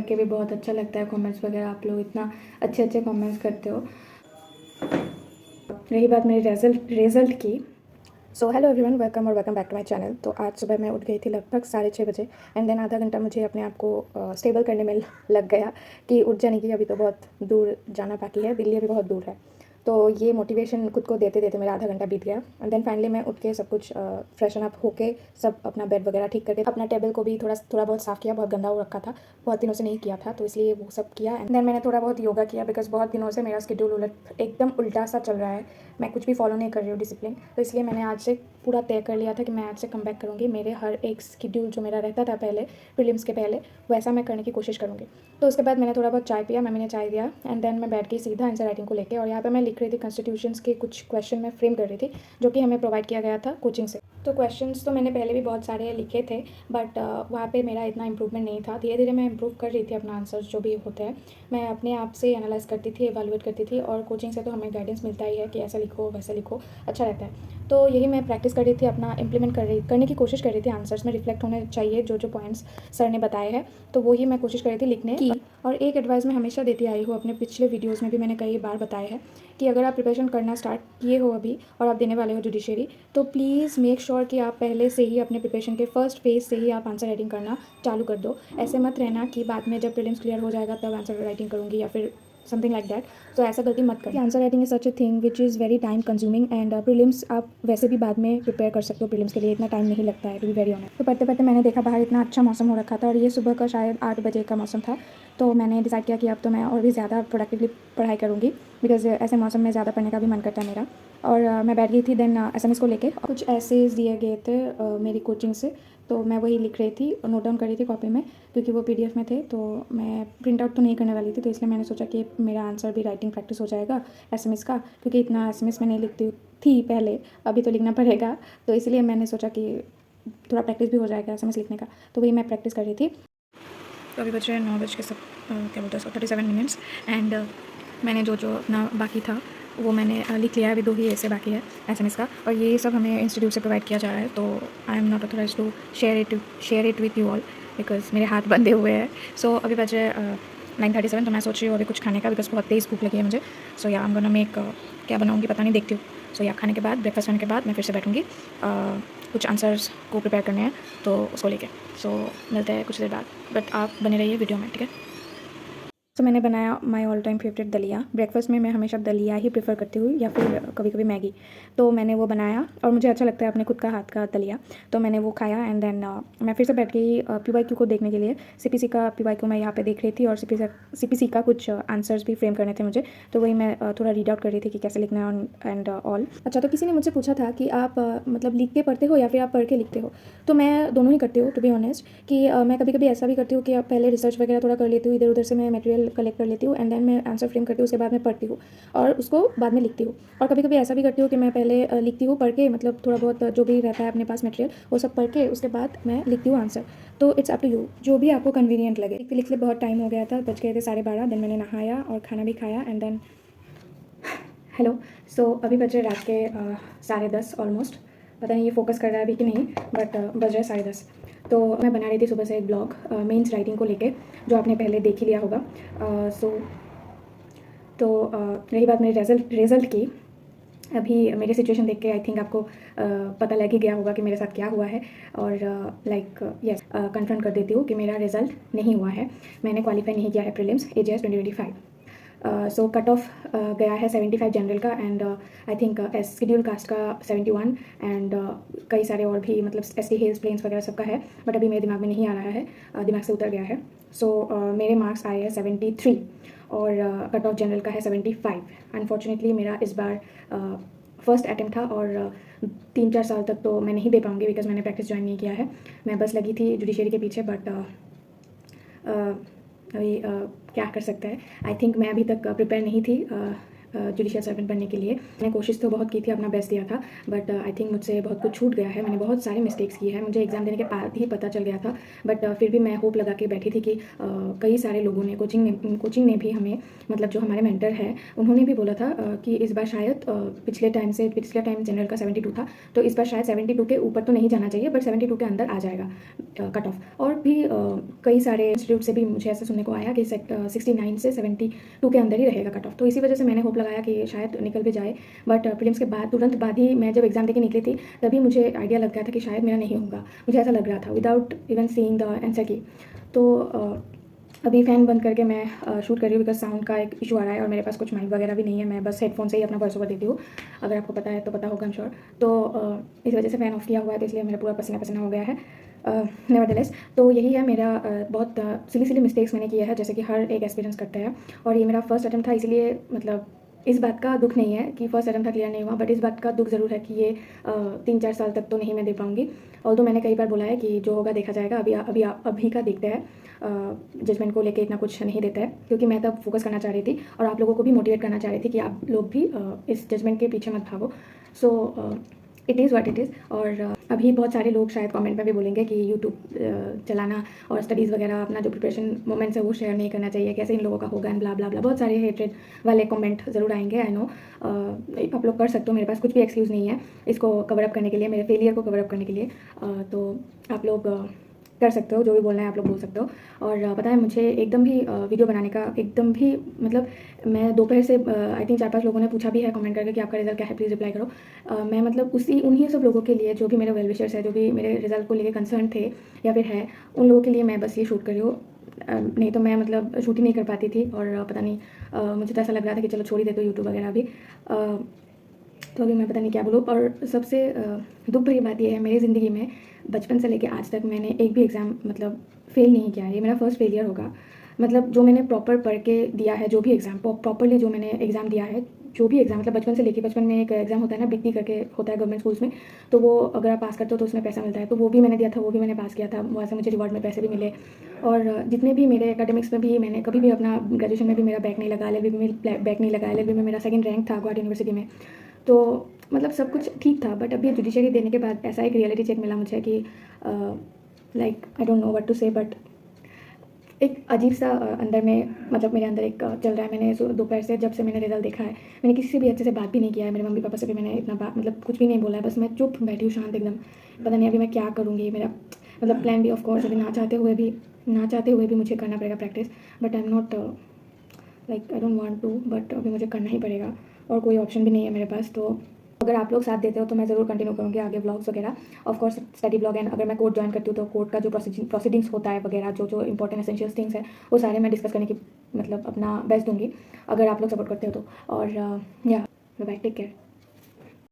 के भी बहुत अच्छा लगता है कमेंट्स वगैरह, आप लोग इतना अच्छे अच्छे कमेंट्स करते हो। रही बात मेरे रिज़ल्ट की, सो हेलो एवरीवन, वेलकम और welcome back to my channel. तो आज सुबह मैं उठ गई थी लगभग 6:30 बजे एंड देन आधा घंटा मुझे अपने आप को स्टेबल करने में लग गया कि उठ जाने की, अभी तो बहुत दूर जाना बाकी है, दिल्ली अभी बहुत दूर है। तो ये मोटिवेशन खुद को देते देते मेरा आधा घंटा बीत गया एंड देन फाइनली मैं उठ के सब कुछ फ्रेशन अप होके सब अपना बेड वगैरह ठीक करके अपना टेबल को भी थोड़ा बहुत साफ़ किया, बहुत गंदा हो रखा था, बहुत दिनों से नहीं किया था, तो इसलिए वो सब किया एंड देन मैंने थोड़ा बहुत योगा किया बिकॉज बहुत दिनों से मेरा शेड्यूल एकदम उल्टा सा चल रहा है, मैं कुछ भी फॉलो नहीं कर रही हूँ डिसिप्लिन। तो इसलिए मैंने आज से पूरा तय कर लिया था कि मैं आज से कम बैक करूँगी, मेरे हर एक शेड्यूल जो मेरा रहता था पहले प्रीलिम्स के पहले वैसा मैं करने की कोशिश करूँगी। तो उसके बाद मैंने थोड़ा बहुत चाय पिया, मम्मी ने चाय दिया एंड देन मैं बैठ गई सीधा आंसर राइटिंग को लेके, और यहाँ पे मैं लिख रही थी कॉन्स्टिट्यूशंस के कुछ क्वेश्चन मैं फ्रेम कर रही थी जो कि हमें प्रोवाइड किया गया था कोचिंग से। तो क्वेश्चंस तो मैंने पहले भी बहुत सारे लिखे थे बट वहाँ पे मेरा इतना इंप्रूवमेंट नहीं था, धीरे धीरे मैं इंप्रूव कर रही थी अपना आंसर्स जो भी होते हैं, मैं अपने आप से एनालाइज करती थी, एवेलुएट करती थी, और कोचिंग से तो हमें गाइडेंस मिलता ही है कि ऐसा लिखो वैसा लिखो, अच्छा रहता है। तो यही मैं प्रैक्टिस कर रही थी, अपना इंप्लीमेंट करने की कोशिश कर रही थी, आंसर्स में रिफ्लेक्ट होने चाहिए जो जो पॉइंट्स सर ने बताए हैं, तो वही मैं कोशिश कर रही थी लिखने की। और एक एडवाइस मैं हमेशा देती आई हूँ, अपने पिछले वीडियोज़ में भी मैंने कई बार बताया है कि अगर आप प्रिपरेशन करना स्टार्ट किए हो अभी और आप देने वाले हो जुडिशरी, तो प्लीज़ मेक श्योर कि आप पहले से ही अपने प्रिपरेशन के फर्स्ट फेज से ही आप आंसर राइटिंग करना चालू कर दो। ऐसे मत रहना कि बाद में जब प्रीलिम्स क्लियर हो जाएगा तब आंसर राइटिंग करूँगी या फिर समथिंग लाइक दैट। तो ऐसा गलती मत करें। Answer writing is such a thing which is very time consuming and prelims आप वैसे भी बाद में प्रिपेयर कर सकते हो, प्रीलिम्स के लिए इतना टाइम नहीं लगता है टू बी वेरी ऑनेस्ट। तो पढ़ते पढ़ते मैंने देखा बाहर इतना अच्छा मौसम हो रखा था और ये सुबह का शायद 8 बजे का मौसम था, तो मैंने डिसाइड किया कि अब तो मैं और भी ज़्यादा प्रोडक्टिवली पढ़ाई करूँगी बिकॉज ऐसे मौसम में ज़्यादा पढ़ने का भी मन करता है मेरा। और मैं बैठ गई थी देन एसएमएस को लेके, कुछ ऐसेज दिए गए थे मेरी कोचिंग से, तो मैं वही लिख रही थी, नोट डाउन कर रही थी कॉपी में क्योंकि वो पीडीएफ में थे, तो मैं प्रिंट आउट तो नहीं करने वाली थी, तो इसलिए मैंने सोचा कि मेरा आंसर भी राइटिंग प्रैक्टिस हो जाएगा एसएमएस का, क्योंकि इतना एसएमएस में नहीं लिखती थी पहले, अभी तो लिखना पड़ेगा, तो इसलिए मैंने सोचा कि थोड़ा प्रैक्टिस भी हो जाएगा एसएमएस लिखने का, तो वही मैं प्रैक्टिस कर रही थी। तो अभी बज रहे हैं 9 बज के सब क्या बोलते हैं 37 मिनट्स एंड मैंने जो जो अपना बाकी था वो मैंने लिख लिया है, अभी 2 ही ऐसे बाकी है एसएमएस का, और ये सब हमें इंस्टीट्यूट से प्रोवाइड किया जा रहा है, तो I am not authorise to share it with you all because मेरे हाथ बंधे हुए हैं। सो अभी बजे 9:37, तो मैं सोच रही हूँ अभी कुछ खाने का बिकॉज बहुत तेज़ भूख लगी है मुझे। सो या आई एम गोना मेक, क्या बनाऊँगी पता नहीं, देखती हूँ। सो या खाने के बाद, ब्रेकफास्ट करने के बाद मैं फिर से बैठूँगी, कुछ आंसर्स को प्रिपेयर करने हैं तो उसको लेके। सो मिलते हैं कुछ देर बाद, बट आप बने रहिए वीडियो में, ठीक है। तो मैंने बनाया माय ऑल टाइम फेवरेट दलिया। ब्रेकफास्ट में मैं हमेशा दलिया ही प्रेफर करती हूँ या फिर कभी कभी मैगी, तो मैंने वो बनाया और मुझे अच्छा लगता है अपने खुद का हाथ का दलिया, तो मैंने वो खाया एंड देन मैं फिर से बैठ गई पीवाईक्यू को देखने के लिए। सीपीसी का पीवाईक्यू मैं यहाँ पे देख रही थी और सीपीसी का कुछ आंसर्स भी फ्रेम करने थे मुझे, तो वही मैं थोड़ा रीड आउट कर रही थी कि कैसे लिखना है एंड ऑल। अच्छा, तो किसी ने मुझसे पूछा था कि आप मतलब लिख के पढ़ते हो या फिर आप पढ़ के लिखते हो, तो मैं दोनों ही करती हूँ टू बी ऑनेस्ट, कि मैं कभी कभी ऐसा भी करती हूँ कि पहले रिसर्च वगैरह थोड़ा कर लेती हूँ, इधर उधर से मैं मटेरियल कलेक्ट कर लेती हूँ एंड देन मैं आंसर फ्रेम करती हूँ, उसके बाद मैं पढ़ती हूँ और उसको बाद में लिखती हूँ। और कभी कभी ऐसा भी करती हूँ कि मैं पहले लिखती हूँ पढ़ के, मतलब थोड़ा बहुत जो भी रहता है अपने पास मटेरियल वो सब पढ़ के उसके बाद मैं लिखती हूँ आंसर। तो इट्स अप टू यू, जो भी आपको कन्वीनियंट लगे। लिखते बहुत टाइम हो गया था, बज गए थे 12:30, देन मैंने नहाया और खाना भी खाया एंड देन हेलो। सो अभी बज रहे रात के 10:30 ऑलमोस्ट, पता नहीं ये फोकस कर रहा है अभी कि नहीं, बट बज रहे 10:30। तो मैं बना रही थी सुबह से एक ब्लॉग मेंस राइटिंग को लेके, जो आपने पहले देख ही लिया होगा। तो रही बात मेरे रिज़ल्ट की, अभी मेरी सिचुएशन देख के आई थिंक आपको पता लग ही गया होगा कि मेरे साथ क्या हुआ है, और यस कन्फर्म कर देती हूँ कि मेरा रिज़ल्ट नहीं हुआ है, मैंने क्वालिफाई नहीं किया है prelims AJS 2025। So cut off गया है 75 जनरल का and I think schedule caste का 71 एंड कई सारे और भी, मतलब ST हिल्स प्लेन्स वगैरह सबका है, बट अभी मेरे दिमाग में नहीं आ रहा है, दिमाग से उतर गया है। सो मेरे मार्क्स आए हैं 73 और कट ऑफ जनरल का है 75। अनफॉर्चुनेटली मेरा इस बार फर्स्ट अटैम्प्ट था और 3-4 साल तक तो मैं नहीं दे पाऊँगी बिकॉज मैंने प्रैक्टिस ज्वाइन नहीं किया है, मैं बस लगी थी जुडिशरी के पीछे, बट अभी क्या कर सकते हैं। आई थिंक मैं अभी तक प्रिपेयर नहीं थी जुडिशियल सर्वेंट बनने के लिए। मैंने कोशिश तो बहुत की थी, अपना बेस्ट दिया था, बट आई थिंक मुझसे बहुत कुछ छूट गया है। मैंने बहुत सारे मिस्टेक्स किए हैं, मुझे एग्ज़ाम देने के बाद ही पता चल गया था, बट फिर भी मैं होप लगा के बैठी थी कि कई सारे लोगों ने कोचिंग ने भी हमें, मतलब जो हमारे मेंटर हैं उन्होंने भी बोला था कि इस बार शायद पिछले टाइम जनरल का 72 था, तो इस बार शायद 72 के ऊपर तो नहीं जाना चाहिए, बट 72 के अंदर आ जाएगा कट ऑफ। और भी कई सारे इंस्टीट्यूट से भी मुझे ऐसा सुनने को आया कि 69 से 72 के अंदर ही रहेगा कट ऑफ। तो इसी वजह से मैंने होप लगाया कि शायद निकल भी जाए, बट प्रीलिम्स के बाद तुरंत बाद ही मैं जब एग्ज़ाम देके निकली थी तभी मुझे आइडिया लग गया था कि शायद मेरा नहीं होगा। मुझे ऐसा लग रहा था without even seeing the answer की। तो अभी फ़ैन बंद करके मैं शूट कर रही हूँ बिकॉज साउंड का एक इशू आ रहा है और मेरे पास कुछ माइक वगैरह भी नहीं है। मैं बस हेडफोन से ही अपना वॉइस ओवर देती हूँ, अगर आपको पता है तो पता होगा, आई एम श्योर। तो इस वजह से फ़ैन ऑफ किया हुआ है, तो इसलिए मेरा पूरा पसीना पसीना हो गया है। नेवरदलेस, तो यही है मेरा बहुत सिली मिस्टेक्स मैंने किए हैं, जैसे कि हर एक एक्सपीरियंस करते हैं। और ये मेरा फर्स्ट अटेम्प्ट था, इसलिए मतलब इस बात का दुख नहीं है कि फर्स्ट अटेम्प्ट था क्लियर नहीं हुआ, बट इस बात का दुख ज़रूर है कि ये 3-4 साल तक तो नहीं मैं दे पाऊँगी। और तो मैंने कई बार बोला है कि जो होगा देखा जाएगा, अभी का देखते हैं। जजमेंट को लेके इतना कुछ नहीं देता है, क्योंकि मैं तब फोकस करना चाह रही थी और आप लोगों को भी मोटिवेट करना चाह रही थी कि आप लोग भी इस जजमेंट के पीछे मत भागो। So it is what it is. और अभी बहुत सारे लोग शायद कमेंट में भी बोलेंगे कि यूट्यूब चलाना और स्टडीज़ वगैरह, अपना जो प्रिपरेशन मोमेंट्स है वो शेयर नहीं करना चाहिए, कैसे इन लोगों का होगा एंड ब्ला ब्ला ब्ला। बहुत सारे हेट्रेड वाले कमेंट ज़रूर आएंगे, आई नो। आप लोग कर सकते हो, मेरे पास कुछ भी एक्सक्यूज़ नहीं है इसको कवर अप करने के लिए, मेरे फेलियर को कवर अप करने के लिए। तो आप लोग कर सकते हो, जो भी बोलना है आप लोग बोल सकते हो। और पता है मुझे एकदम भी वीडियो बनाने का एकदम भी, मतलब मैं दोपहर से आई थिंक 4-5 लोगों ने पूछा भी है कमेंट करके कि आपका रिजल्ट क्या है, प्लीज़ रिप्लाई करो। मैं मतलब उन्हीं सब लोगों के लिए जो भी मेरे वेल विशर्स है, जो भी मेरे रिजल्ट को लेकर कंसर्न थे या फिर है, उन लोगों के लिए मैं बस ये शूट कर रही हूँ। नहीं तो मैं मतलब शूट ही नहीं कर पाती थी। और पता नहीं मुझे तो ऐसा लग रहा था कि चलो छोड़ ही देते हो यूट्यूब वगैरह भी। तो अभी मैं पता नहीं क्या बोलूँ। और सबसे दुख भरी बात यह है, मेरी ज़िंदगी में बचपन से लेकर आज तक मैंने एक भी एग्ज़ाम मतलब फ़ेल नहीं किया है। ये मेरा फर्स्ट फेलियर होगा। मतलब जो मैंने प्रॉपर पढ़ के दिया है, जो भी एग्ज़ाम प्रॉपरली जो मैंने एग्ज़ाम दिया है, जो भी एग्ज़ाम मतलब बचपन से लेके, बचपन में एक एग्ज़ाम होता है ना, बिट्टी करके होता है गवर्नमेंट स्कूल्स में, तो वो अगर आप पास करते हो तो उसमें पैसा मिलता है, तो वो भी मैंने दिया था, वो भी मैंने पास किया था, वहाँ से मुझे रिवॉर्ड में पैसे भी मिले। और जितने भी मेरे एकेडमिक्स में भी मैंने कभी भी अपना ग्रेजुएशन में भी मेरा बैक नहीं लगा, LLB में बैक नहीं लगा, LLB में मेरा सेकंड रैंक था गुवाहाटी यूनिवर्सिटी में। तो मतलब सब कुछ ठीक था, बट अभी जुडिशरी देने के बाद ऐसा एक रियलिटी चेक मिला मुझे कि like I don't know what to say, but एक अजीब सा अंदर में, मतलब मेरे अंदर एक चल रहा है। मैंने दोपहर से जब से मैंने रिजल्ट देखा है, मैंने किसी से भी अच्छे से बात भी नहीं किया है, मेरे मम्मी पापा से भी मैंने इतना बात मतलब कुछ भी नहीं बोला है, बस मैं चुप बैठी हूँ शांत एकदम। पता नहीं अभी मैं क्या करूँगी। मेरा मतलब प्लान भी ऑफ कोर्स अभी ना चाहते हुए भी मुझे करना पड़ेगा practice, but I am not like I don't want to, but अभी मुझे करना ही पड़ेगा और कोई ऑप्शन भी नहीं है मेरे पास। तो अगर आप लोग साथ देते हो तो मैं ज़रूर कंटिन्यू करूँगी आगे व्लॉग्स वगैरह, of course study blog. And अगर मैं कोर्ट ज्वाइन करती हूँ तो कोर्ट का जो प्रोसीडिंग्स होता है वगैरह, जो इंपॉर्टेंट एसेंशियल थिंग्स है, वो सारे मैं डिस्कस करने की मतलब अपना बेस्ट दूंगी, अगर आप लोग सपोर्ट करते हो तो। और या बाय, टेक केयर।